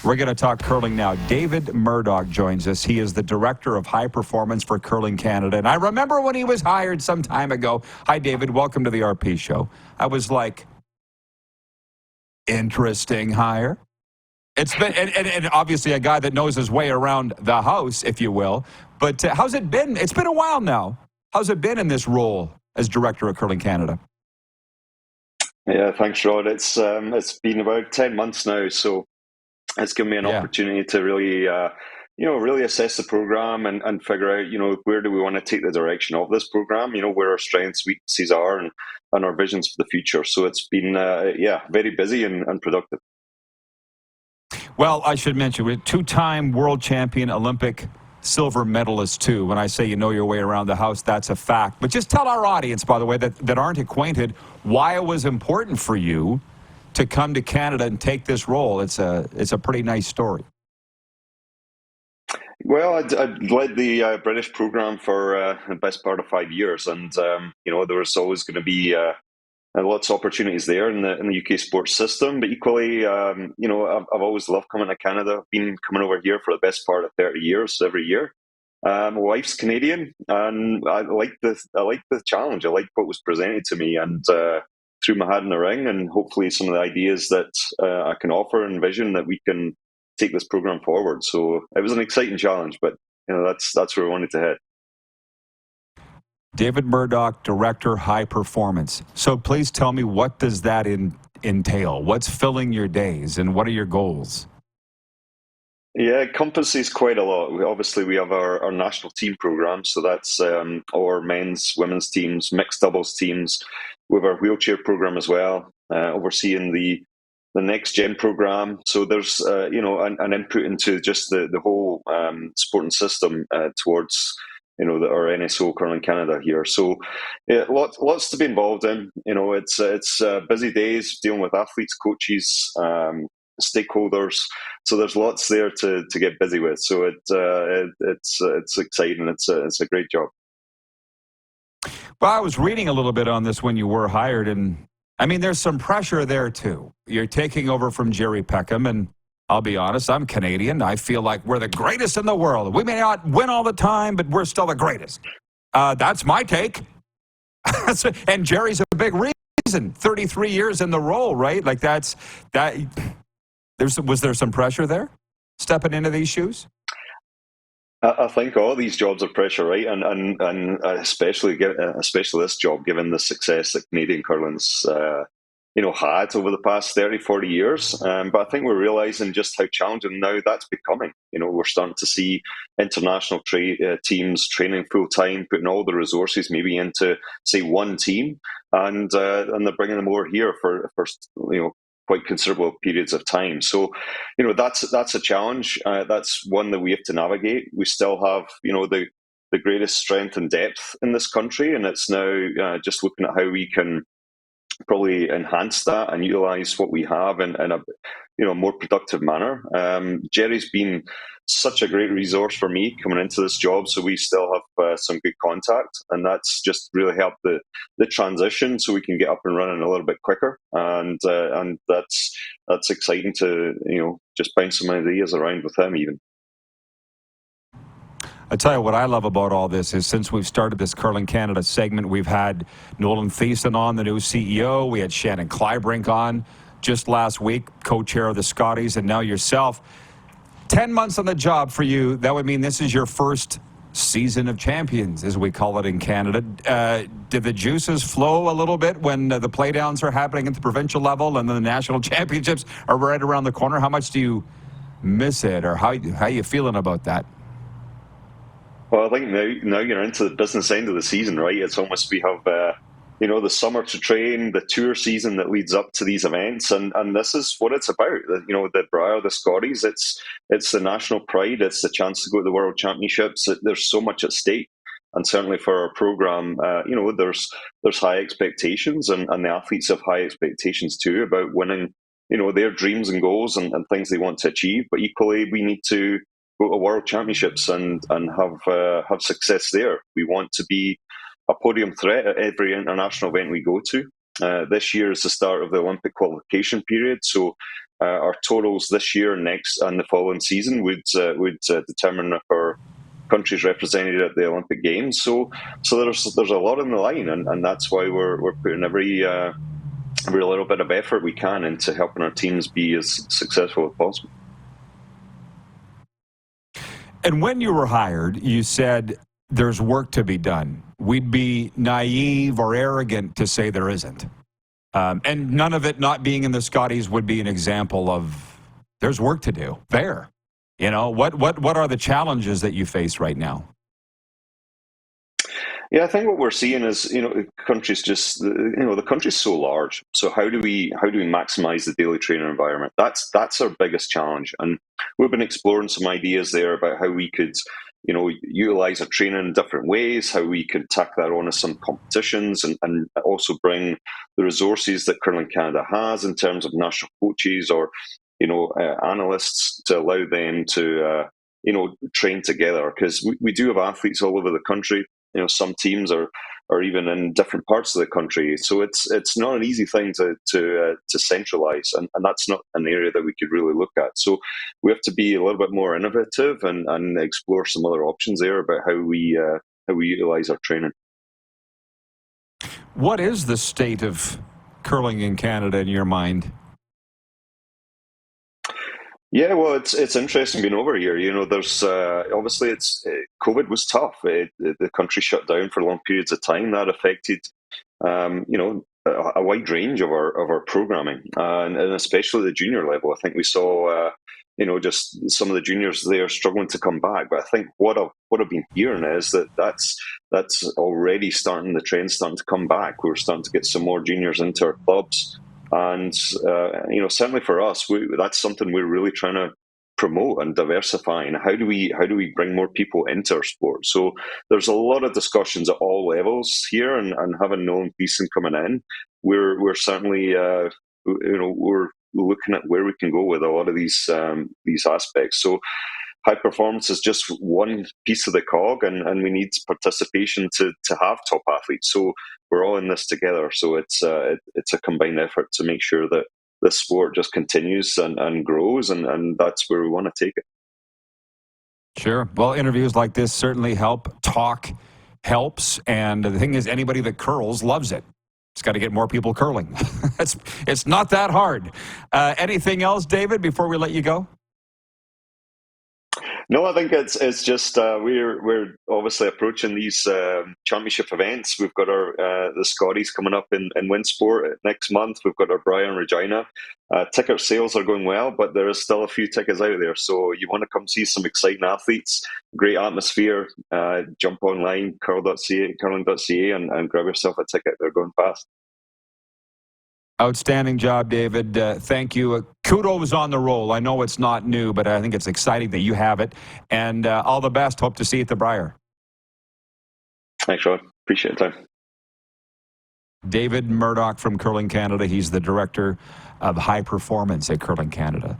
We're going to talk curling now. David Murdoch joins us. He is the Director of High Performance for Curling Canada. And I remember when he was hired some time ago. Hi, David. Welcome to the RP Show. I was like, interesting hire. It's been, and obviously a guy that knows his way around the house, if you will. But how's it been? It's been a while now. How's it been in this role as Director of Curling Canada? Yeah, thanks, Rod. It's been about 10 months now, so it's given me an opportunity to really, really assess the program and figure out, where do we want to take the direction of this program, where our strengths, weaknesses are, and our visions for the future. So it's been, very busy and productive. Well, I should mention, we're two-time world champion, Olympic silver medalist, too. When I say you know your way around the house, that's a fact. But just tell our audience, by the way, that aren't acquainted, why it was important for you to come to Canada and take this role. It's a pretty nice story. Well, I'd led the British program for the best part of 5 years, and there was always going to be lots of opportunities there in the UK sports system. But equally, I've always loved coming to Canada. Been coming over here for the best part of 30 years every year. My wife's Canadian, and I like the challenge. I like what was presented to me, and threw my hat in the ring. And hopefully, some of the ideas that I can offer and vision that we can take this program forward. So it was an exciting challenge, but that's where we wanted to head. David Murdoch, Director, High Performance. So please tell me, what does that entail? What's filling your days, and what are your goals? Yeah, it encompasses quite a lot. We have our national team program, so that's our men's, women's teams, mixed doubles teams. We have our wheelchair program as well, overseeing the next gen program. So there's an input into just the whole sporting system towards our NSO Curling Canada here. So yeah, lots to be involved in. It's busy days dealing with athletes, coaches, stakeholders. So there's lots there to get busy with. So it's exciting. It's a great job. Well, I was reading a little bit on this when you were hired, and I mean, there's some pressure there too. You're taking over from Jerry Peckham, and I'll be honest, I'm Canadian. I feel like we're the greatest in the world. We may not win all the time, but we're still the greatest. That's my take. And Jerry's a big reason. 33 years in the role, right? Like that. Was there some pressure there, stepping into these shoes? I think all these jobs are pressure, right? And especially this job, given the success that Canadian curling's had over the past 30, 40 years. But I think we're realizing just how challenging now that's becoming. We're starting to see international teams training full time, putting all the resources maybe into, say, one team, and they're bringing them over here for quite considerable periods of time. So, that's a challenge. That's one that we have to navigate. We still have, the greatest strength and depth in this country, and it's now just looking at how we can probably enhance that and utilize what we have in a more productive manner. Jerry's been such a great resource for me coming into this job, so we still have some good contact, and that's just really helped the transition, so we can get up and running a little bit quicker. And that's exciting to just bounce some ideas around with him even. I tell you what I love about all this is, since we've started this Curling Canada segment, we've had Nolan Thiessen on, the new CEO. We had Shannon Kleibrink on just last week, co-chair of the Scotties, and now yourself. 10 months on the job for you, that would mean this is your first season of champions, as we call it in Canada. Did the juices flow a little bit when the playdowns are happening at the provincial level and then the national championships are right around the corner? How much do you miss it, or how are you feeling about that? Well, I think now you're into the business end of the season, right? It's almost, we have the summer to train, the tour season that leads up to these events, and this is what it's about. The Briar, the Scotties, it's the national pride, it's the chance to go to the World Championships. There's so much at stake, and certainly for our program, there's high expectations, and the athletes have high expectations too about winning, their dreams and goals and things they want to achieve. But equally, we need to go to World Championships and have success there. We want to be a podium threat at every international event we go to. This year is the start of the Olympic qualification period, so our totals this year, next, and the following season would determine if our country's represented at the Olympic Games. So there's a lot on the line, and that's why we're putting every little bit of effort we can into helping our teams be as successful as possible. And when you were hired, you said there's work to be done. We'd be naive or arrogant to say there isn't. And none of it not being in the Scotties would be an example of there's work to do there. You know, what are the challenges that you face right now? Yeah, I think what we're seeing is, the country's just, the country's so large. So how do we maximize the daily training environment? That's our biggest challenge, and we've been exploring some ideas there about how we could, utilize our training in different ways, how we could tack that on to some competitions, and also bring the resources that Curling Canada has in terms of national coaches or, analysts to allow them to, train together, because we do have athletes all over the country. Some teams are even in different parts of the country, so it's not an easy thing to centralize, and that's not an area that we could really look at. So we have to be a little bit more innovative and explore some other options there about how we utilize our training. What is the state of curling in Canada in your mind? Yeah, well, it's interesting being over here. There's obviously COVID was tough. The country shut down for long periods of time. That affected, a wide range of our programming, and especially the junior level. I think we saw, just some of the juniors there struggling to come back. But I think what I've been hearing is that's already starting. The trend's starting to come back. We're starting to get some more juniors into our clubs. And certainly for us, that's something we're really trying to promote and diversify. And how do we bring more people into our sport? So there's a lot of discussions at all levels here, and having Nolan Thiessen coming in, we're certainly we're looking at where we can go with a lot of these aspects. So high performance is just one piece of the cog, and we need participation to have top athletes. So we're all in this together. So it's a combined effort to make sure that this sport just continues and grows, and that's where we want to take it. Sure. Well, interviews like this certainly help. Talk helps. And the thing is, anybody that curls loves it. It's got to get more people curling. It's not that hard. Anything else, David, before we let you go? No, I think it's just we're obviously approaching these championship events. We've got our the Scotties coming up in Winsport next month. We've got our Brian Regina. Ticket sales are going well, but there is still a few tickets out there. So you want to come see some exciting athletes, great atmosphere. Jump online, curling.ca, and grab yourself a ticket. They're going fast. Outstanding job, David. Thank you. Kudos on the roll. I know it's not new, but I think it's exciting that you have it. And all the best. Hope to see you at the Briar. Thanks, Rod. Appreciate the time. David Murdoch from Curling Canada. He's the Director of High Performance at Curling Canada.